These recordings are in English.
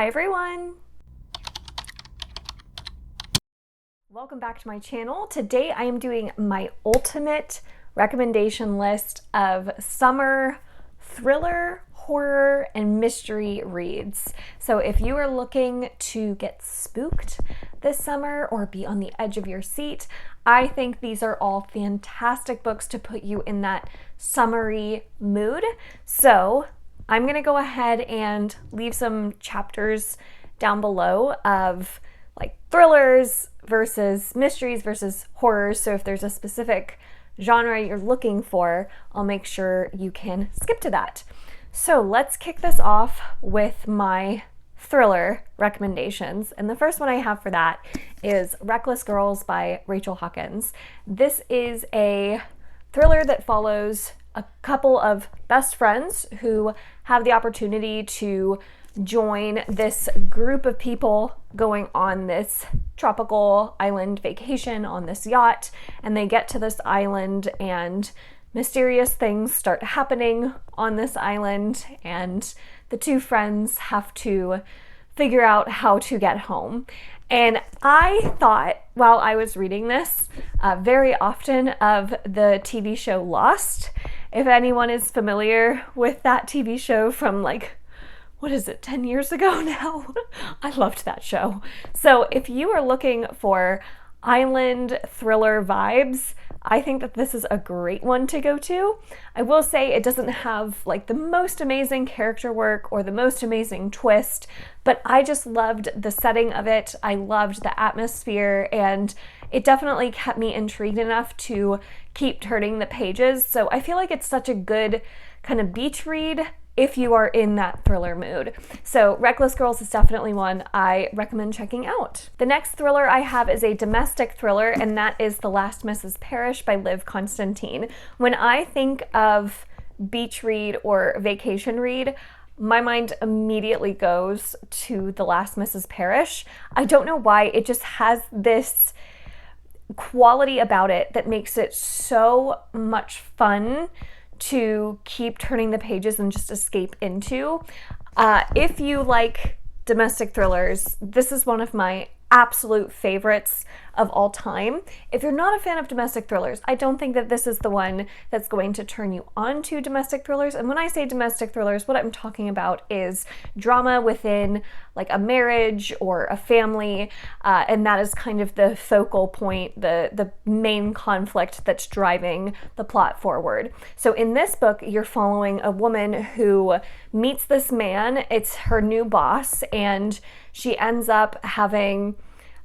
Hi everyone! Welcome back to my channel. Today I am doing my ultimate recommendation list of summer thriller, horror, and mystery reads. So if you are looking to get spooked this summer or be on the edge of your seat, I think these are all fantastic books to put you in that summery mood. So I'm gonna go ahead and leave some chapters down below of like thrillers versus mysteries versus horrors. So if there's a specific genre you're looking for, I'll make sure you can skip to that. So let's kick this off with my thriller recommendations. And the first one I have for that is Reckless Girls by Rachel Hawkins. This is a thriller that follows a couple of best friends who have the opportunity to join this group of people going on this tropical island vacation on this yacht, and they get to this island and mysterious things start happening on this island, and the two friends have to figure out how to get home. And I thought while I was reading this very often of the TV show Lost. If anyone is familiar with that TV show from like, what is it, 10 years ago now? I loved that show. So if you are looking for island thriller vibes, I think that this is a great one to go to. I will say it doesn't have like the most amazing character work or the most amazing twist, but I just loved the setting of it. I loved the atmosphere, and it definitely kept me intrigued enough to keep turning the pages. So I feel like it's such a good kind of beach read if you are in that thriller mood. So Reckless Girls is definitely one I recommend checking out. The next thriller I have is a domestic thriller, and that is The Last Mrs Parish by Liv Constantine. When I think of beach read or vacation read, my mind immediately goes to The Last Mrs Parish. I don't know why, it just has this quality about it that makes it so much fun to keep turning the pages and just escape into. If you like domestic thrillers, this is one of my absolute favorites of all time. If you're not a fan of domestic thrillers, I don't think that this is the one that's going to turn you on to domestic thrillers. And when I say domestic thrillers, what I'm talking about is drama within like a marriage or a family, and that is kind of the focal point, the main conflict that's driving the plot forward. So in this book, you're following a woman who meets this man. It's her new boss, and she ends up having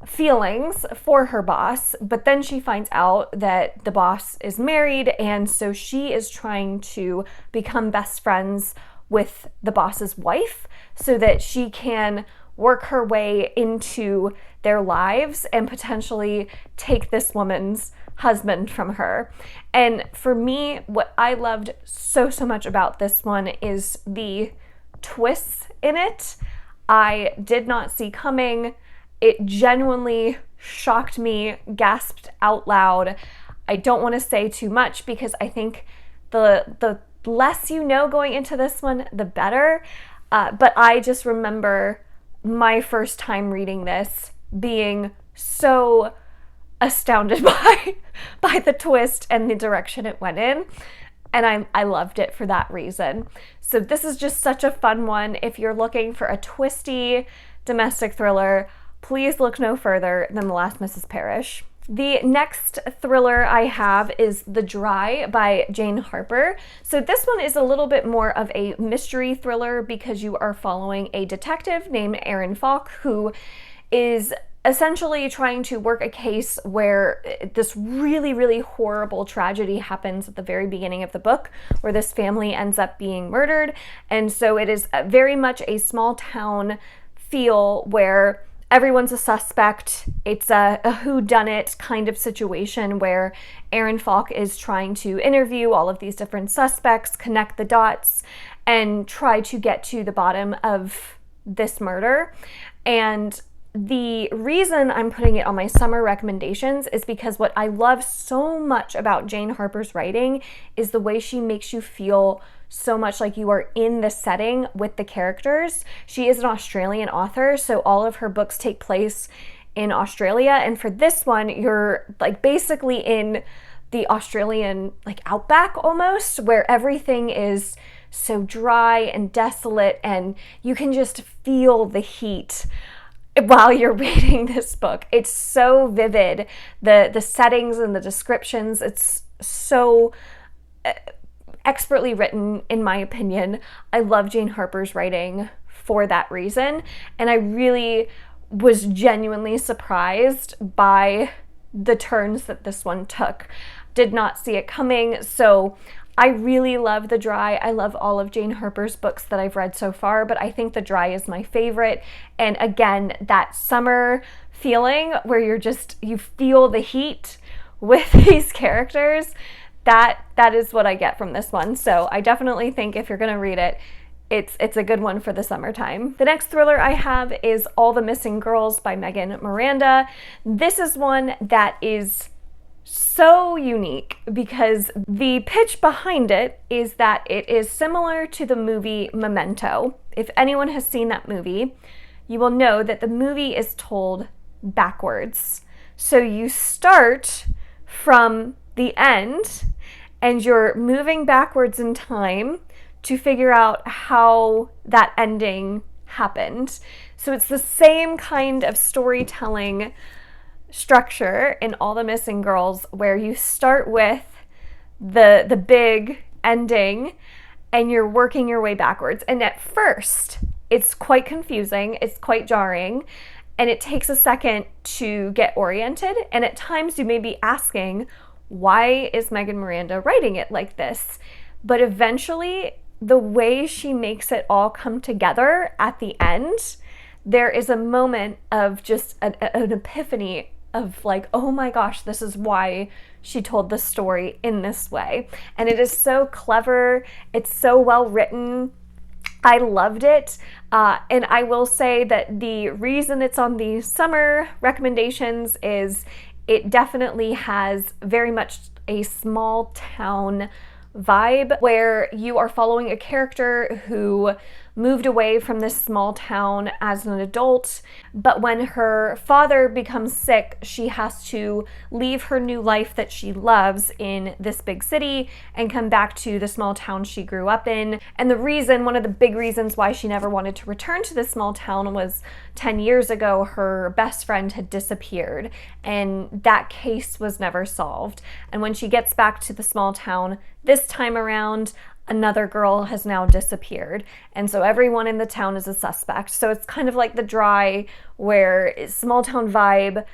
feelings for her boss, but then she finds out that the boss is married, and so she is trying to become best friends with the boss's wife so that she can work her way into their lives and potentially take this woman's husband from her. And for me, what I loved so much about this one is the twists in it. I did not see coming. It genuinely shocked me, gasped out loud. I don't want to say too much because I think the less you know going into this one, the better. But I just remember my first time reading this being so astounded by the twist and the direction it went in. And I loved it for that reason. So this is just such a fun one. If you're looking for a twisty domestic thriller, please look no further than The Last Mrs Parish. The next thriller I have is The Dry by Jane Harper. So this one is a little bit more of a mystery thriller because you are following a detective named Erin Falk who is essentially trying to work a case where this really horrible tragedy happens at the very beginning of the book, where this family ends up being murdered. And so it is very much a small town feel where everyone's a suspect. It's a whodunit kind of situation where Erin Falk is trying to interview all of these different suspects, connect the dots, and try to get to the bottom of this murder. And the reason I'm putting it on my summer recommendations is because what I love so much about Jane Harper's writing is the way she makes you feel so much like you are in the setting with the characters. She is an Australian author, so all of her books take place in Australia, and for this one you're like basically in the Australian like outback almost, where everything is so dry and desolate and you can just feel the heat while you're reading this book. It's so vivid, the settings and the descriptions. It's so expertly written, in my opinion. I love Jane Harper's writing for that reason, and I really was genuinely surprised by the turns that this one took. Did not see it coming, so I really love The Dry. I love all of Jane Harper's books that I've read so far, but I think The Dry is my favorite. And again, that summer feeling where you feel the heat with these characters, that is what I get from this one. So I definitely think if you're gonna read it, it's a good one for the summertime. The next thriller I have is All the Missing Girls by Megan Miranda. This is one that is so unique because the pitch behind it is that it is similar to the movie Memento. If anyone has seen that movie, you will know that the movie is told backwards. So you start from the end and you're moving backwards in time to figure out how that ending happened. So it's the same kind of storytelling structure in All the Missing Girls, where you start with the big ending and you're working your way backwards. And at first, it's quite confusing, it's quite jarring, and it takes a second to get oriented. And at times you may be asking, why is Megan Miranda writing it like this? But eventually, the way she makes it all come together at the end, there is a moment of just an epiphany of like, oh my gosh, this is why she told the story in this way. And it is so clever. It's so well written. I loved it. And I will say that the reason it's on the summer recommendations is it definitely has very much a small town vibe where you are following a character who moved away from this small town as an adult, but when her father becomes sick, she has to leave her new life that she loves in this big city and come back to the small town she grew up in. And one of the big reasons why she never wanted to return to this small town was 10 years ago, her best friend had disappeared and that case was never solved. And when she gets back to the small town this time around, another girl has now disappeared. And so everyone in the town is a suspect. So it's kind of like The Dry, where it's small town vibe.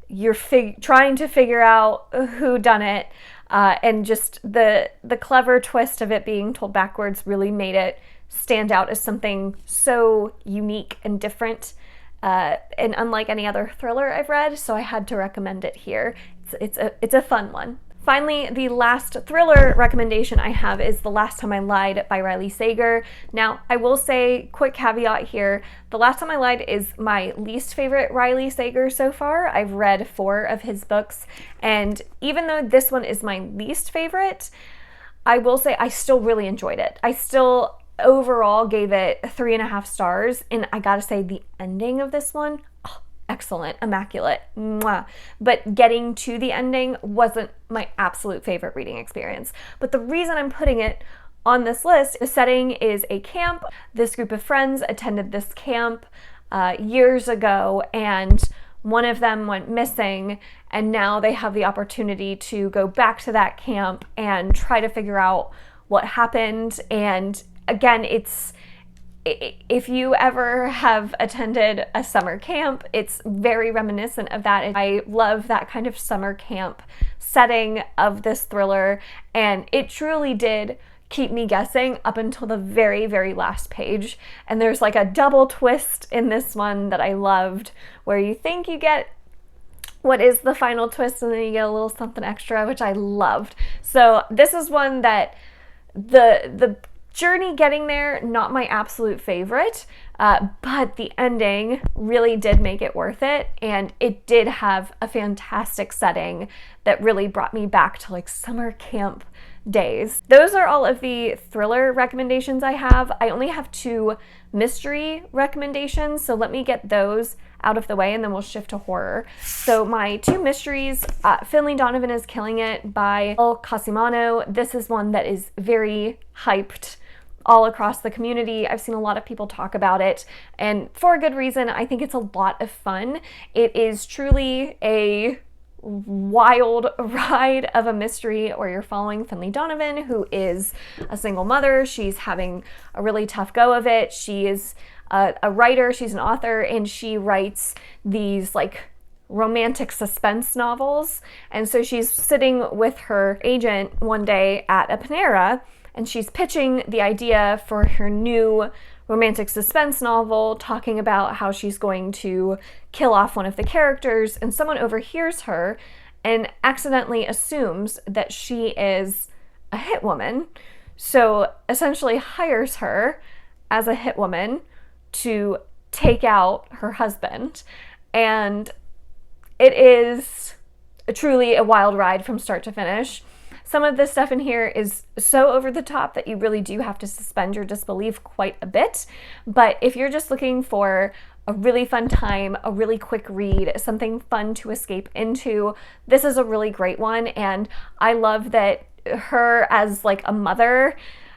You're trying to figure out who done it. And just the clever twist of it being told backwards really made it stand out as something so unique and different. And unlike any other thriller I've read, so I had to recommend it here. It's a fun one. Finally, the last thriller recommendation I have is The Last Time I Lied by Riley Sager. Now, I will say, quick caveat here, The Last Time I Lied is my least favorite Riley Sager so far. I've read 4 of his books, and even though this one is my least favorite, I will say I still really enjoyed it. I still overall gave it 3.5 stars, and I gotta say the ending of this one, excellent, immaculate, mwah. But getting to the ending wasn't my absolute favorite reading experience. But the reason I'm putting it on this list, the setting is a camp. This group of friends attended this camp years ago, and one of them went missing, and now they have the opportunity to go back to that camp and try to figure out what happened. And again, if you ever have attended a summer camp, it's very reminiscent of that. I love that kind of summer camp setting of this thriller, and it truly did keep me guessing up until the very, very last page. And there's like a double twist in this one that I loved, where you think you get what is the final twist and then you get a little something extra, which I loved. So this is one that the journey getting there, not my absolute favorite, but the ending really did make it worth it, and it did have a fantastic setting that really brought me back to like summer camp days. Those are all of the thriller recommendations I have. I only have 2 mystery recommendations, so let me get those out of the way and then we'll shift to horror. So my 2 mysteries, Finley, Donovan is Killing It by El Casimano. This is one that is very hyped all across the community. I've seen a lot of people talk about it, and for a good reason. I think it's a lot of fun. It is truly a wild ride of a mystery where you're following Finley Donovan, who is a single mother. She's having a really tough go of it. She is a writer, she's an author, and she writes these like romantic suspense novels. And so she's sitting with her agent one day at a Panera, and she's pitching the idea for her new romantic suspense novel, talking about how she's going to kill off one of the characters, and someone overhears her and accidentally assumes that she is a hit woman. So essentially hires her as a hit woman to take out her husband. And it is truly a wild ride from start to finish. Some of this stuff in here is so over the top that you really do have to suspend your disbelief quite a bit. But if you're just looking for a really fun time, a really quick read, something fun to escape into, this is a really great one. And I love that her as like a mother,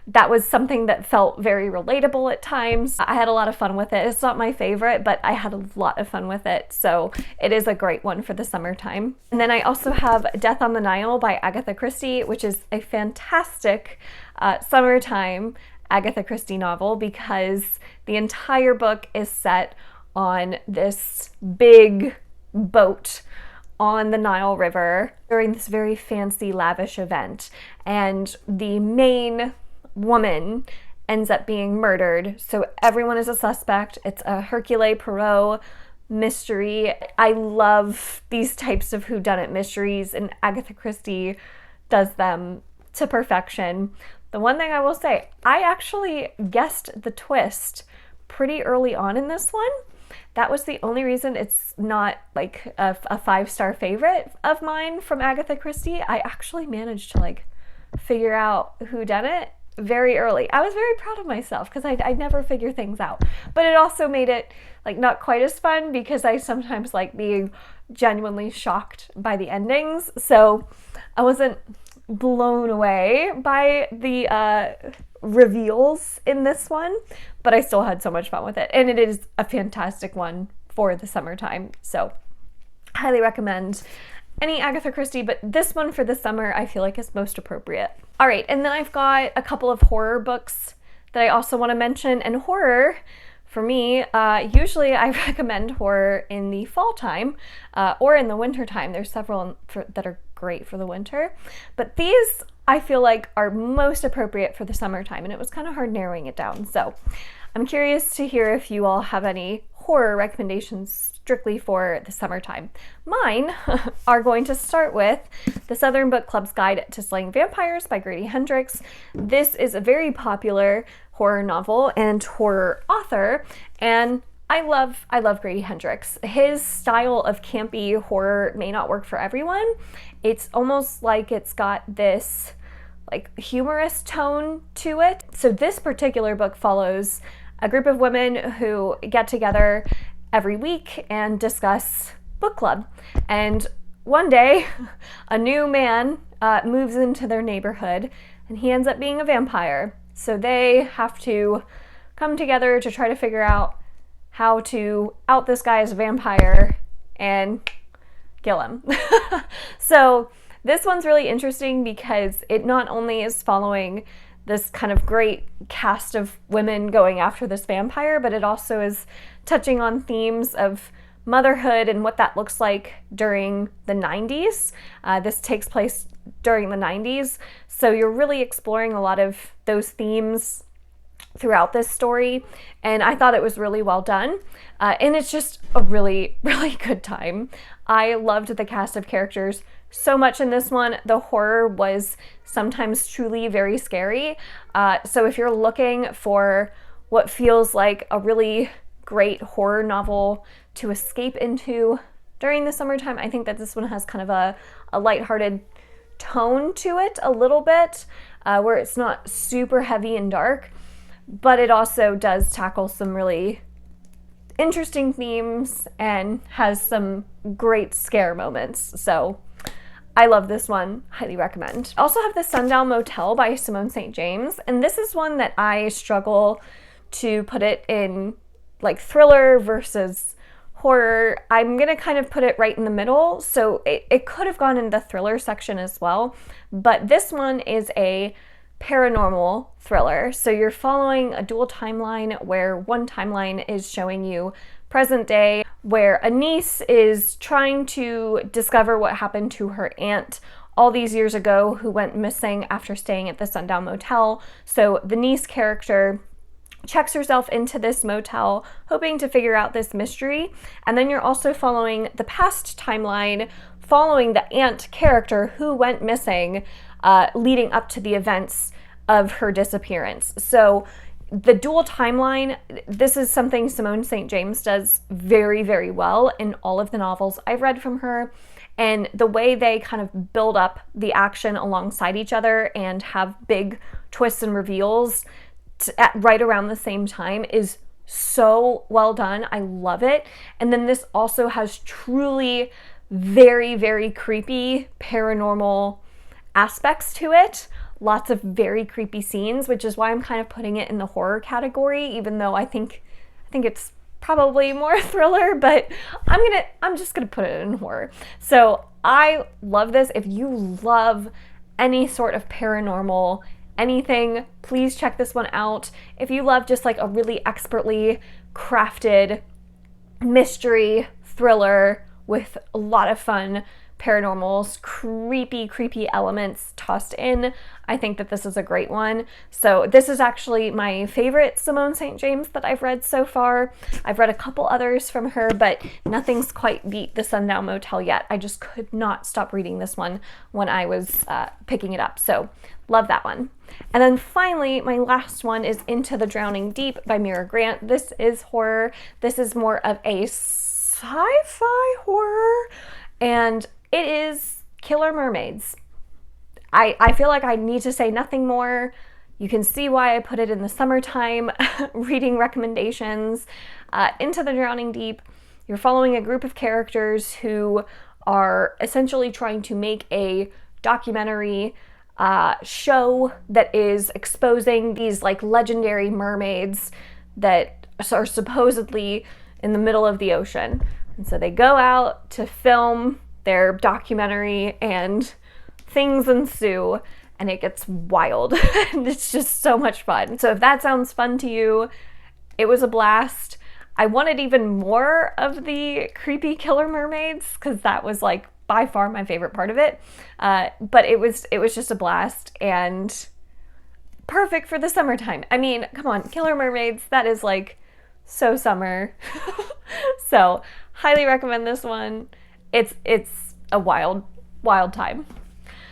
that was something that felt very relatable at times. I had a lot of fun with it. It's not my favorite, but I had a lot of fun with it. So it is a great one for the summertime. And then I also have Death on the Nile by Agatha Christie, which is a fantastic summertime Agatha Christie novel because the entire book is set on this big boat on the Nile River during this very fancy, lavish event. And the main woman ends up being murdered, so everyone is a suspect. It's a Hercule Poirot mystery. I love these types of whodunit mysteries, and Agatha Christie does them to perfection. The one thing I will say, I actually guessed the twist pretty early on in this one. That was the only reason it's not like a 5-star favorite of mine from Agatha Christie. I actually managed to like figure out whodunit very early. I was very proud of myself because I never figure things out. But it also made it like not quite as fun because I sometimes like being genuinely shocked by the endings. So I wasn't blown away by the reveals in this one, but I still had so much fun with it. And it is a fantastic one for the summertime. So highly recommend any Agatha Christie, but this one for the summer I feel like is most appropriate. All right, and then I've got a couple of horror books that I also want to mention. And horror, for me, usually I recommend horror in the fall time or in the winter time. There's several that are great for the winter, but these I feel like are most appropriate for the summertime, and it was kind of hard narrowing it down. So I'm curious to hear if you all have any horror recommendations strictly for the summertime. Mine are going to start with The Southern Book Club's Guide to Slaying Vampires by Grady Hendrix. This is a very popular horror novel and horror author, and I love Grady Hendrix. His style of campy horror may not work for everyone. It's almost like it's got this like humorous tone to it. So this particular book follows a group of women who get together every week and discuss book club. And one day, a new man moves into their neighborhood, and he ends up being a vampire. So they have to come together to try to figure out how to out this guy as a vampire and kill him. So this one's really interesting because it not only is following this kind of great cast of women going after this vampire, but it also is touching on themes of motherhood and what that looks like during the 90s. This takes place during the 90s, so you're really exploring a lot of those themes throughout this story, and I thought it was really well done. And it's just a really, really good time. I loved the cast of characters so much in this one. The horror was sometimes truly very scary. So if you're looking for what feels like a really great horror novel to escape into during the summertime, I think that this one has kind of a lighthearted tone to it a little bit, where it's not super heavy and dark, but it also does tackle some really interesting themes and has some great scare moments. So I love this one, highly recommend. I also have the Sundown Motel by Simone St. James, and this is one that I struggle to put it in like thriller versus horror. I'm gonna kind of put it right in the middle, so it could have gone in the thriller section as well, but this one is a paranormal thriller. So you're following a dual timeline where one timeline is showing you present day, where a niece is trying to discover what happened to her aunt all these years ago who went missing after staying at the Sundown Motel. So the niece character checks herself into this motel hoping to figure out this mystery. And then you're also following the past timeline, following the aunt character who went missing, leading up to the events of her disappearance. So the dual timeline, this is something Simone St. James does very, very well in all of the novels I've read from her. And the way they kind of build up the action alongside each other and have big twists and reveals right around the same time is so well done. I love it. And then this also has truly very, very creepy paranormal aspects to it. Lots of very creepy scenes, which is why I'm kind of putting it in the horror category, even though I think it's probably more thriller, but I'm just gonna put it in horror. So I love this. If you love any sort of paranormal anything, please check this one out. If you love just like a really expertly crafted mystery thriller with a lot of fun paranormals, creepy elements tossed in, I think that this is a great one. So this is actually my favorite Simone St. James that I've read so far. I've read a couple others from her, but nothing's quite beat the Sundown Motel yet. I just could not stop reading this one when I was picking it up. So love that one. And then finally, my last one is Into the Drowning Deep by Mira Grant. This is horror. This is more of a sci-fi horror, and it is killer mermaids. I feel like I need to say nothing more. You can see why I put it in the summertime reading recommendations. Into the Drowning Deep, you're following a group of characters who are essentially trying to make a documentary show that is exposing these like legendary mermaids that are supposedly in the middle of the ocean. And so they go out to film their documentary and things ensue and it gets wild. And it's just so much fun. So if that sounds fun to you, it was a blast. I wanted even more of the creepy killer mermaids because that was like by far my favorite part of it. But it was just a blast and perfect for the summertime. I mean, come on, killer mermaids, that is like so summer. So highly recommend this one. It's a wild time.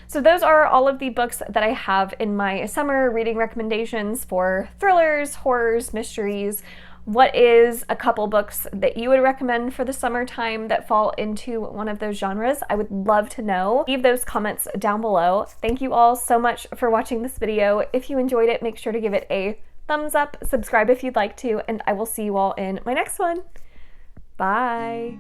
So those are all of the books that I have in my summer reading recommendations for thrillers, horrors, mysteries. What is a couple books that you would recommend for the summertime that fall into one of those genres? I would love to know. Leave those comments down below. Thank you all so much for watching this video. If you enjoyed it, make sure to give it a thumbs up, subscribe if you'd like to, and I will see you all in my next one. Bye.